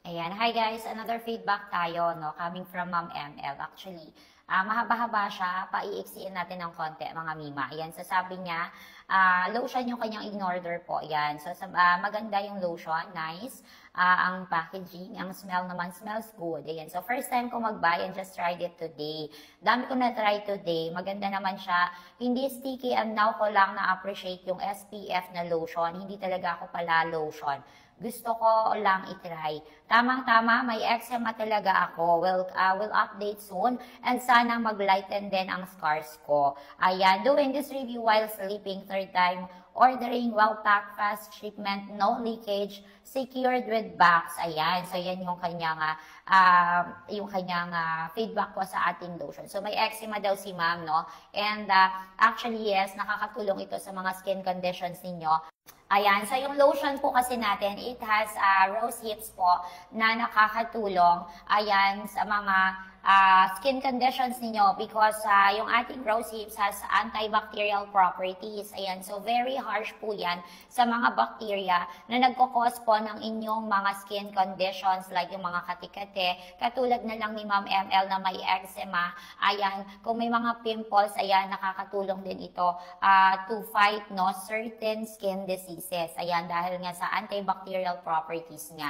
Ayan. Hi guys, another feedback tayo, no? Coming from Ma'am ML. Actually, mahaba-haba siya. Paiiksiin natin ng konti, mga mima. Ayan, so sabi niya, lotion yung kanyang in-order po. Ayan, so maganda yung lotion, nice. Ang packaging, ang smell naman, smells good. Ayan, so first time ko mag-buy and just tried it today. Dami ko na-try today. Maganda naman siya. Hindi sticky and now ko lang na-appreciate yung SPF na lotion. Hindi talaga ako pala lotion. Gusto ko lang itry. Tamang-tama, may eczema talaga ako. Will update soon. And sana mag-lighten din ang scars ko. Ayan, doing this review while sleeping, third time. Ordering well-packed, fast shipment, no leakage, secured with box. Ayan, so yan yung kanyang feedback ko sa ating lotion. So may eczema daw si ma'am, no? And actually, yes, nakakatulong ito sa mga skin conditions ninyo. Ayan, so yung lotion po kasi natin, it has rose hips po na nakakatulong, ayan, sa mga skin conditions ninyo because yung ating rose hips has antibacterial properties. Ayan, so very harsh po yan sa mga bacteria na nagkakos po ng inyong mga skin conditions like yung mga katikate, katulad na lang ni Ma'am ML na may eczema. Ayan, kung may mga pimples, ayan, nakakatulong din ito to fight certain skin diseases. Ayan, dahil nga sa antibacterial properties nga.